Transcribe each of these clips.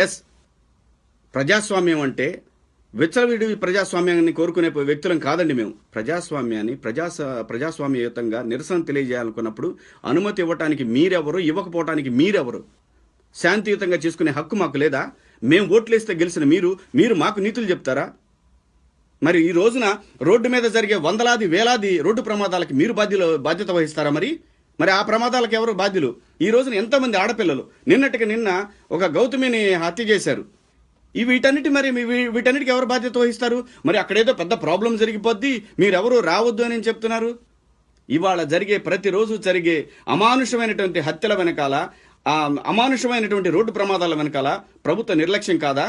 Yes, ప్రజాస్వామ్యం అంటే విచ్చలవిడి ప్రజాస్వామ్యాన్ని కోరుకునే వ్యక్తులం కాదండి మేము. ప్రజాస్వామ్యాన్ని ప్రజాస్వామ్యయుతంగా నిరసన తెలియజేయాలనుకున్నప్పుడు అనుమతి ఇవ్వటానికి మీరెవరు, ఇవ్వకపోవటానికి మీరెవరు? శాంతియుతంగా చేసుకునే హక్కు మాకు లేదా? మేము ఓట్లేస్తే గెలిచిన మీరు మాకు నీతులు చెప్తారా? మరి ఈ రోజున రోడ్డు మీద జరిగే వందలాది వేలాది రోడ్డు ప్రమాదాలకి మీరు బాధ్యత వహిస్తారా? మరి ఆ ప్రమాదాలకు ఎవరు బాధ్యులు? ఈ రోజున ఎంతమంది ఆడపిల్లలు, నిన్నటికి నిన్న ఒక గౌతమిని హత్య చేశారు. వీటన్నిటికి ఎవరు బాధ్యత వహిస్తారు? మరి అక్కడేదో పెద్ద ప్రాబ్లం జరిగిపోద్ది, మీరెవరు రావద్దు అని చెప్తున్నారు. ఇవాళ ప్రతిరోజు జరిగే అమానుషమైనటువంటి హత్యల వెనకాల, ఆ అమానుషమైనటువంటి రోడ్డు ప్రమాదాల వెనకాల ప్రభుత్వ నిర్లక్ష్యం కాదా?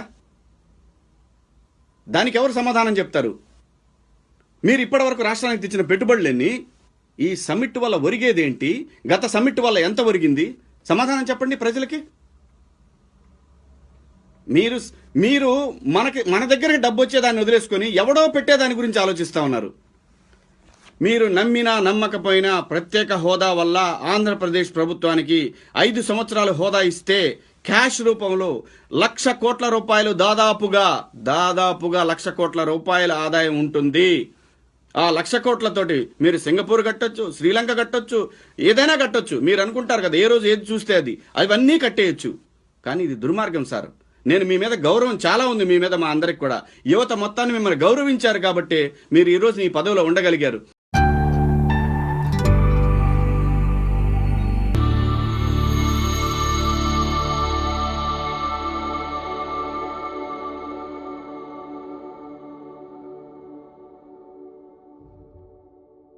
దానికి ఎవరు సమాధానం చెప్తారు? మీరు ఇప్పటివరకు రాష్ట్రానికి తెచ్చిన పెట్టుబడులన్నీ, ఈ సమ్మిట్ వల్ల ఒరిగేదేంటి? గత సమ్మిట్ వల్ల ఎంత ఒరిగింది? సమాధానం చెప్పండి ప్రజలకి. మీరు మన దగ్గరికి డబ్బు వచ్చేదాన్ని వదిలేసుకొని ఎవడో పెట్టేదాని గురించి ఆలోచిస్తా ఉన్నారు. మీరు నమ్మినా నమ్మకపోయినా ప్రత్యేక హోదా వల్ల ఆంధ్రప్రదేశ్ ప్రభుత్వానికి 5 సంవత్సరాలు హోదా ఇస్తే క్యాష్ రూపంలో 1,00,000 కోట్ల రూపాయలు దాదాపుగా 1,00,000 కోట్ల రూపాయల ఆదాయం ఉంటుంది. ఆ 1,00,000 కోట్లతోటి మీరు సింగపూర్ కట్టొచ్చు, శ్రీలంక కట్టొచ్చు, ఏదైనా కట్టొచ్చు. మీరు అనుకుంటారు కదా ఏ రోజు ఏది చూస్తే అది, అవన్నీ కట్టేయచ్చు. కానీ ఇది దుర్మార్గం సార్. నేను మీ మీద గౌరవం చాలా ఉంది, మీ మీద మా అందరికి కూడా. యువత మొత్తాన్ని మిమ్మల్ని గౌరవించారు కాబట్టి మీరు ఈ రోజు ఈ పదవిలో ఉండగలిగారు.